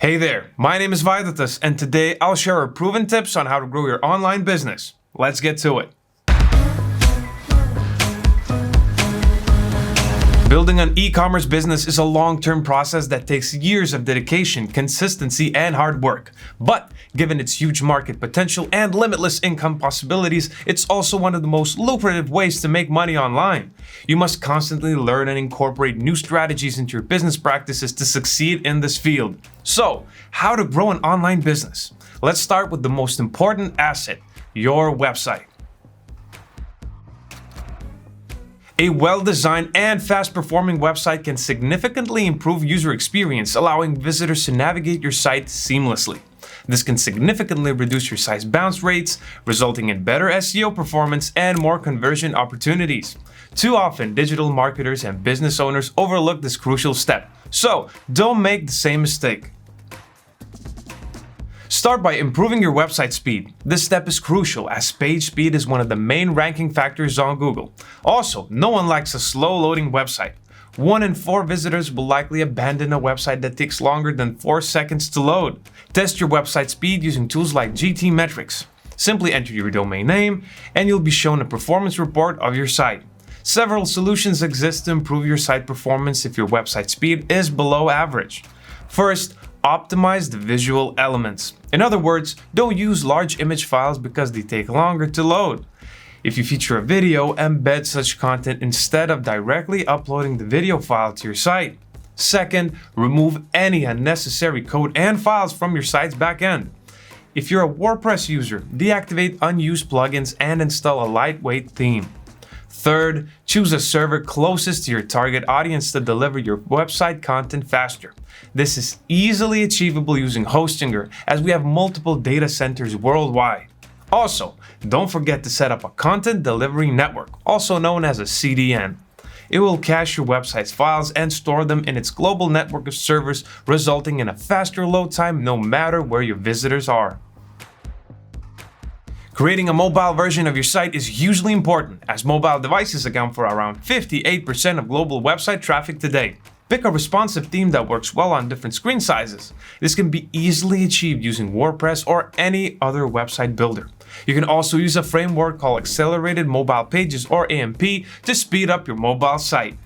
Hey there, my name is Vaidotas, and today I'll share our proven tips on how to grow your online business. Let's get to it. Building an e-commerce business is a long-term process that takes years of dedication, consistency, and hard work. But given its huge market potential and limitless income possibilities, it's also one of the most lucrative ways to make money online. You must constantly learn and incorporate new strategies into your business practices to succeed in this field. So, how to grow an online business? Let's start with the most important asset, your website. A well-designed and fast-performing website can significantly improve user experience, allowing visitors to navigate your site seamlessly. This can significantly reduce your site's bounce rates, resulting in better SEO performance and more conversion opportunities. Too often, digital marketers and business owners overlook this crucial step, so don't make the same mistake. Start by improving your website speed. This step is crucial as page speed is one of the main ranking factors on Google. Also, no one likes a slow-loading website. 1 in 4 visitors will likely abandon a website that takes longer than 4 seconds to load. Test your website speed using tools like GTmetrix. Simply enter your domain name and you'll be shown a performance report of your site. Several solutions exist to improve your site performance if your website speed is below average. First, optimize the visual elements. In other words, don't use large image files because they take longer to load. If you feature a video, embed such content instead of directly uploading the video file to your site. Second, remove any unnecessary code and files from your site's backend. If you're a WordPress user, deactivate unused plugins and install a lightweight theme. Third, choose a server closest to your target audience to deliver your website content faster. This is easily achievable using Hostinger, as we have multiple data centers worldwide. Also, don't forget to set up a content delivery network, also known as a CDN. It will cache your website's files and store them in its global network of servers, resulting in a faster load time no matter where your visitors are. Creating a mobile version of your site is hugely important, as mobile devices account for around 58% of global website traffic today. Pick a responsive theme that works well on different screen sizes. This can be easily achieved using WordPress or any other website builder. You can also use a framework called Accelerated Mobile Pages or AMP to speed up your mobile site.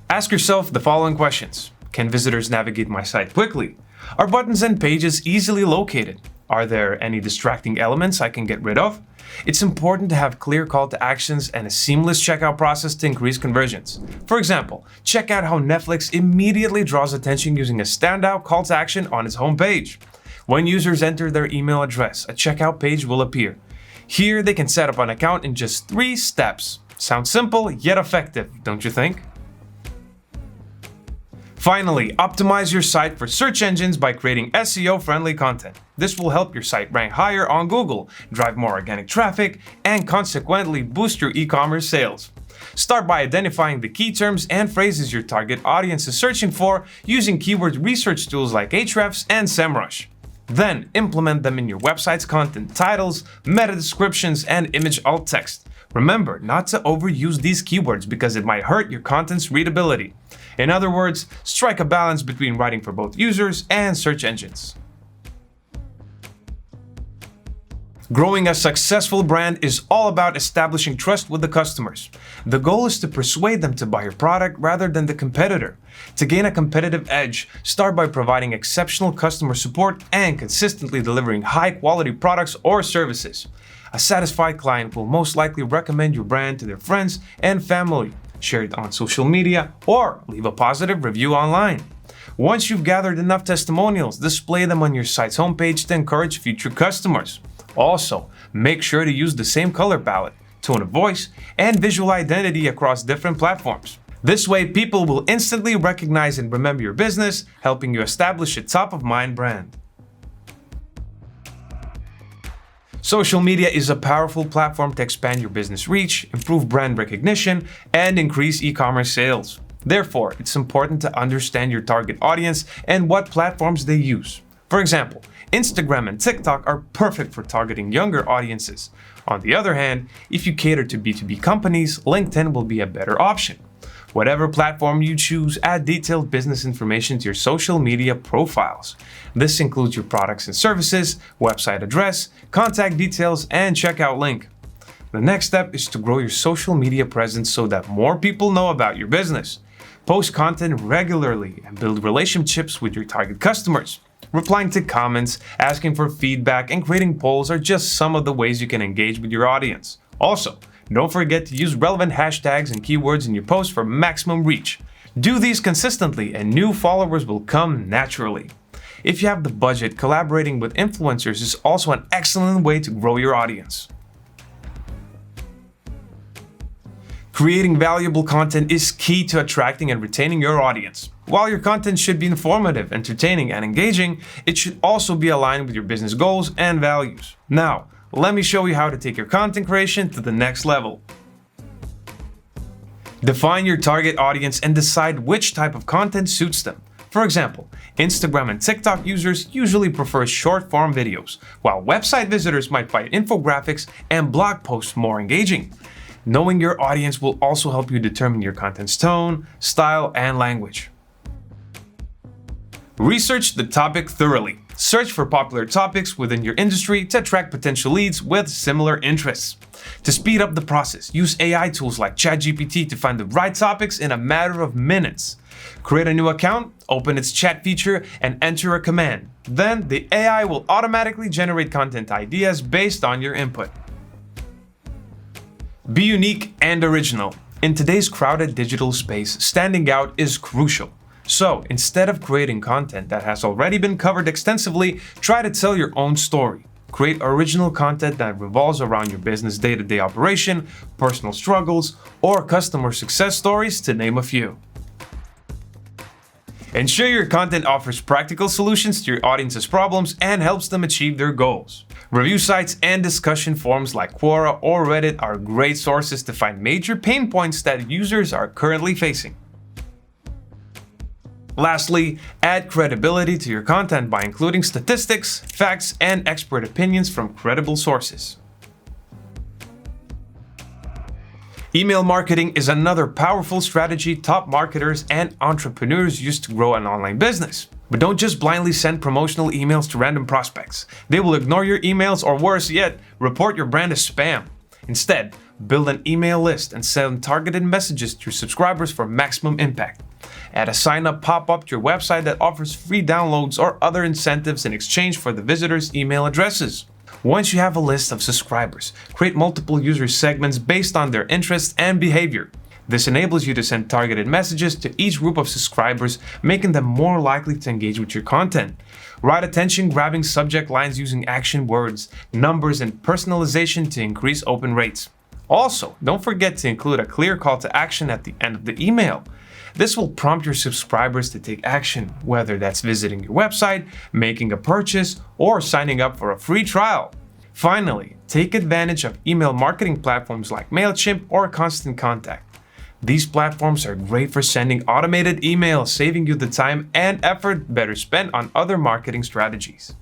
Ask yourself the following questions. Can visitors navigate my site quickly? Are buttons and pages easily located? Are there any distracting elements I can get rid of? It's important to have clear call to actions and a seamless checkout process to increase conversions. For example, check out how Netflix immediately draws attention using a standout call to action on its homepage. When users enter their email address, a checkout page will appear. Here, they can set up an account in just 3 steps. Sounds simple, yet effective, don't you think? Finally, optimize your site for search engines by creating SEO-friendly content. This will help your site rank higher on Google, drive more organic traffic, and consequently boost your e-commerce sales. Start by identifying the key terms and phrases your target audience is searching for using keyword research tools like Ahrefs and SEMrush. Then, implement them in your website's content, titles, meta descriptions, and image alt text. Remember not to overuse these keywords because it might hurt your content's readability. In other words, strike a balance between writing for both users and search engines. Growing a successful brand is all about establishing trust with the customers. The goal is to persuade them to buy your product rather than the competitor. To gain a competitive edge, start by providing exceptional customer support and consistently delivering high-quality products or services. A satisfied client will most likely recommend your brand to their friends and family, share it on social media, or leave a positive review online. Once you've gathered enough testimonials, display them on your site's homepage to encourage future customers. Also, make sure to use the same color palette, tone of voice, and visual identity across different platforms. This way, people will instantly recognize and remember your business, helping you establish a top-of-mind brand. Social media is a powerful platform to expand your business reach, improve brand recognition, and increase e-commerce sales. Therefore, it's important to understand your target audience and what platforms they use. For example, Instagram and TikTok are perfect for targeting younger audiences. On the other hand, if you cater to B2B companies, LinkedIn will be a better option. Whatever platform you choose, add detailed business information to your social media profiles. This includes your products and services, website address, contact details, and checkout link. The next step is to grow your social media presence so that more people know about your business. Post content regularly and build relationships with your target customers. Replying to comments, asking for feedback, and creating polls are just some of the ways you can engage with your audience. Also, don't forget to use relevant hashtags and keywords in your posts for maximum reach. Do these consistently and new followers will come naturally. If you have the budget, collaborating with influencers is also an excellent way to grow your audience. Creating valuable content is key to attracting and retaining your audience. While your content should be informative, entertaining, and engaging, it should also be aligned with your business goals and values. Now, let me show you how to take your content creation to the next level. Define your target audience and decide which type of content suits them. For example, Instagram and TikTok users usually prefer short-form videos, while website visitors might find infographics and blog posts more engaging. Knowing your audience will also help you determine your content's tone, style, and language. Research the topic thoroughly. Search for popular topics within your industry to attract potential leads with similar interests. To speed up the process, use AI tools like ChatGPT to find the right topics in a matter of minutes. Create a new account, open its chat feature, and enter a command. Then the AI will automatically generate content ideas based on your input. Be unique and original. In today's crowded digital space, standing out is crucial. So, instead of creating content that has already been covered extensively, try to tell your own story. Create original content that revolves around your business day-to-day operation, personal struggles, or customer success stories, to name a few. Ensure your content offers practical solutions to your audience's problems and helps them achieve their goals. Review sites and discussion forums like Quora or Reddit are great sources to find major pain points that users are currently facing. Lastly, add credibility to your content by including statistics, facts, and expert opinions from credible sources. Email marketing is another powerful strategy top marketers and entrepreneurs use to grow an online business. But don't just blindly send promotional emails to random prospects. They will ignore your emails or worse yet, report your brand as spam. Instead, build an email list and send targeted messages to your subscribers for maximum impact. Add a sign-up pop-up to your website that offers free downloads or other incentives in exchange for the visitors' email addresses. Once you have a list of subscribers, create multiple user segments based on their interests and behavior. This enables you to send targeted messages to each group of subscribers, making them more likely to engage with your content. Write attention-grabbing subject lines using action words, numbers, and personalization to increase open rates. Also, don't forget to include a clear call to action at the end of the email. This will prompt your subscribers to take action, whether that's visiting your website, making a purchase, or signing up for a free trial. Finally, take advantage of email marketing platforms like MailChimp or Constant Contact. These platforms are great for sending automated emails, saving you the time and effort better spent on other marketing strategies.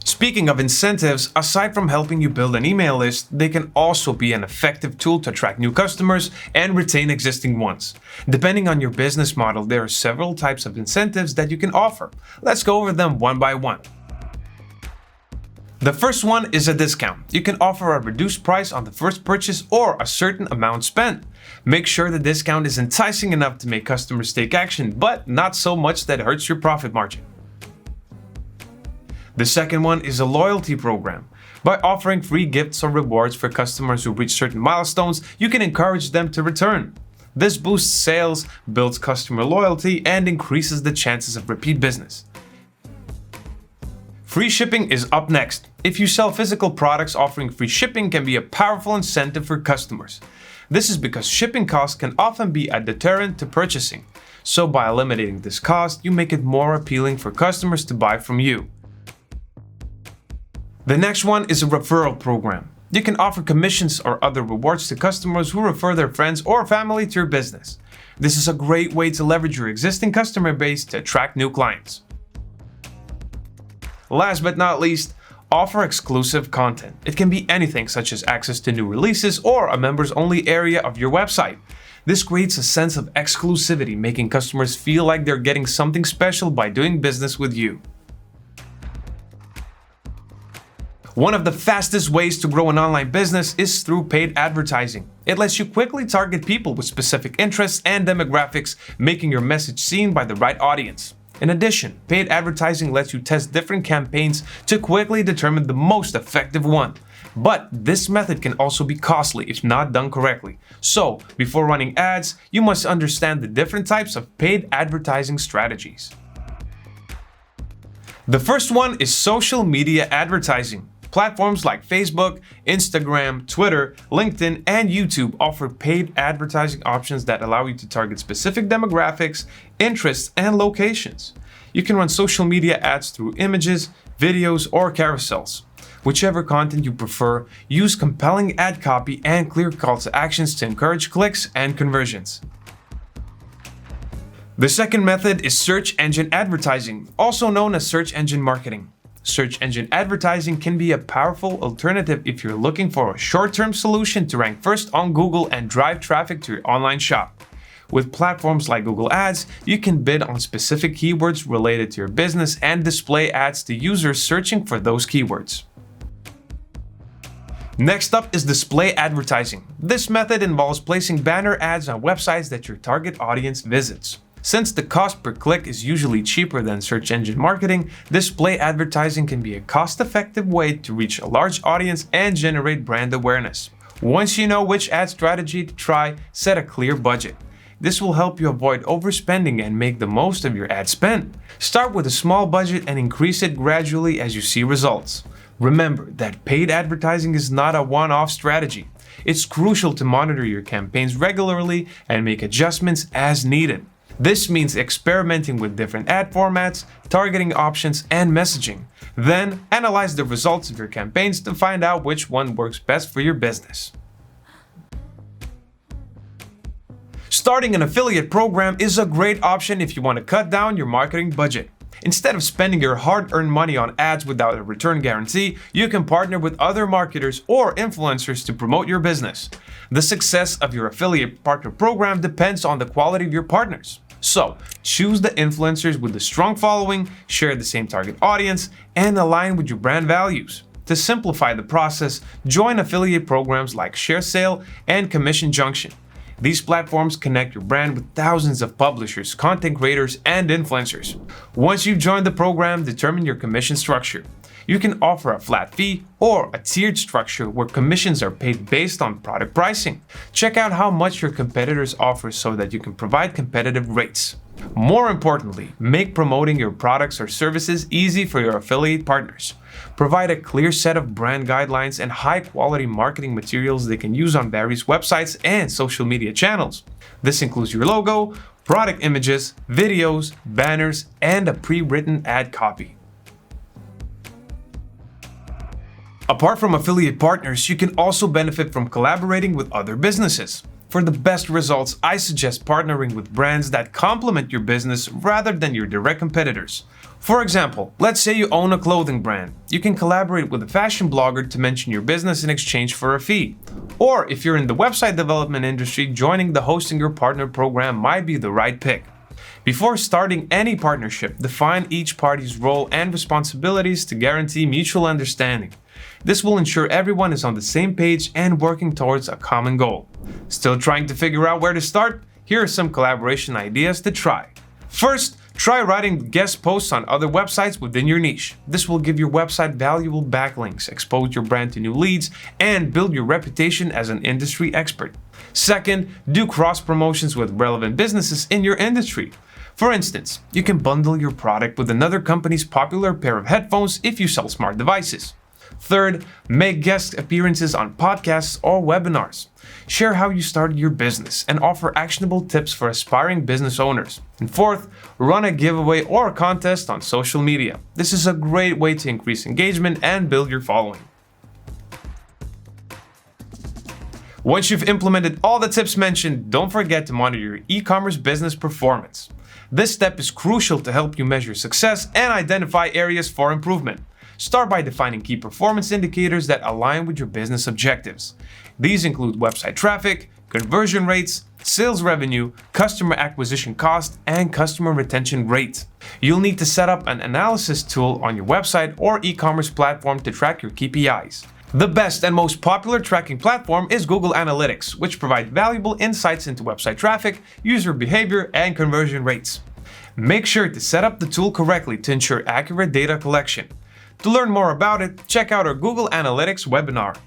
Speaking of incentives, aside from helping you build an email list, they can also be an effective tool to attract new customers and retain existing ones. Depending on your business model, there are several types of incentives that you can offer. Let's go over them one by one. The first one is a discount. You can offer a reduced price on the first purchase or a certain amount spent. Make sure the discount is enticing enough to make customers take action, but not so much that it hurts your profit margin. The second one is a loyalty program. By offering free gifts or rewards for customers who reach certain milestones, you can encourage them to return. This boosts sales, builds customer loyalty, and increases the chances of repeat business. Free shipping is up next. If you sell physical products, offering free shipping can be a powerful incentive for customers. This is because shipping costs can often be a deterrent to purchasing. So by eliminating this cost, you make it more appealing for customers to buy from you. The next one is a referral program. You can offer commissions or other rewards to customers who refer their friends or family to your business. This is a great way to leverage your existing customer base to attract new clients. Last but not least, offer exclusive content. It can be anything such as access to new releases or a members-only area of your website. This creates a sense of exclusivity, making customers feel like they're getting something special by doing business with you. One of the fastest ways to grow an online business is through paid advertising. It lets you quickly target people with specific interests and demographics, making your message seen by the right audience. In addition, paid advertising lets you test different campaigns to quickly determine the most effective one. But this method can also be costly if not done correctly. So, before running ads, you must understand the different types of paid advertising strategies. The first one is social media advertising. Platforms like Facebook, Instagram, Twitter, LinkedIn, and YouTube offer paid advertising options that allow you to target specific demographics, interests, and locations. You can run social media ads through images, videos, or carousels. Whichever content you prefer, use compelling ad copy and clear call to actions to encourage clicks and conversions. The second method is search engine advertising, also known as search engine marketing. Search engine advertising can be a powerful alternative if you're looking for a short-term solution to rank first on Google and drive traffic to your online shop. With platforms like Google Ads, you can bid on specific keywords related to your business and display ads to users searching for those keywords. Next up is display advertising. This method involves placing banner ads on websites that your target audience visits. Since the cost per click is usually cheaper than search engine marketing, display advertising can be a cost-effective way to reach a large audience and generate brand awareness. Once you know which ad strategy to try, set a clear budget. This will help you avoid overspending and make the most of your ad spend. Start with a small budget and increase it gradually as you see results. Remember that paid advertising is not a one-off strategy. It's crucial to monitor your campaigns regularly and make adjustments as needed. This means experimenting with different ad formats, targeting options, and messaging. Then, analyze the results of your campaigns to find out which one works best for your business. Starting an affiliate program is a great option if you want to cut down your marketing budget. Instead of spending your hard-earned money on ads without a return guarantee, you can partner with other marketers or influencers to promote your business. The success of your affiliate partner program depends on the quality of your partners. So, choose the influencers with a strong following, share the same target audience, and align with your brand values. To simplify the process, join affiliate programs like ShareSale and Commission Junction. These platforms connect your brand with thousands of publishers, content creators, and influencers. Once you've joined the program, determine your commission structure. You can offer a flat fee or a tiered structure where commissions are paid based on product pricing. Check out how much your competitors offer so that you can provide competitive rates. More importantly, make promoting your products or services easy for your affiliate partners. Provide a clear set of brand guidelines and high-quality marketing materials they can use on various websites and social media channels. This includes your logo, product images, videos, banners, and a pre-written ad copy. Apart from affiliate partners, you can also benefit from collaborating with other businesses. For the best results, I suggest partnering with brands that complement your business rather than your direct competitors. For example, let's say you own a clothing brand. You can collaborate with a fashion blogger to mention your business in exchange for a fee. Or if you're in the website development industry, joining the Hosting Your Partner program might be the right pick. Before starting any partnership, define each party's role and responsibilities to guarantee mutual understanding. This will ensure everyone is on the same page and working towards a common goal. Still trying to figure out where to start? Here are some collaboration ideas to try. First, try writing guest posts on other websites within your niche. This will give your website valuable backlinks, expose your brand to new leads, and build your reputation as an industry expert. Second, do cross promotions with relevant businesses in your industry. For instance, you can bundle your product with another company's popular pair of headphones if you sell smart devices. Third, make guest appearances on podcasts or webinars. Share how you started your business and offer actionable tips for aspiring business owners. And fourth, run a giveaway or a contest on social media. This is a great way to increase engagement and build your following. Once you've implemented all the tips mentioned, don't forget to monitor your e-commerce business performance. This step is crucial to help you measure success and identify areas for improvement. Start by defining key performance indicators that align with your business objectives. These include website traffic, conversion rates, sales revenue, customer acquisition cost, and customer retention rate. You'll need to set up an analysis tool on your website or e-commerce platform to track your KPIs. The best and most popular tracking platform is Google Analytics, which provide valuable insights into website traffic, user behavior, and conversion rates. Make sure to set up the tool correctly to ensure accurate data collection. To learn more about it, check out our Google Analytics webinar.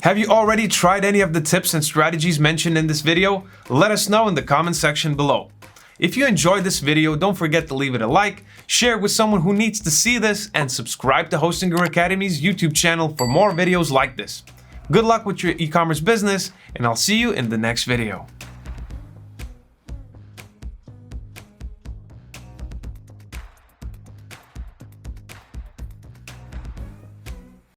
Have you already tried any of the tips and strategies mentioned in this video? Let us know in the comment section below. If you enjoyed this video, don't forget to leave it a like, share it with someone who needs to see this, and subscribe to Hostinger Academy's YouTube channel for more videos like this. Good luck with your e-commerce business, and I'll see you in the next video.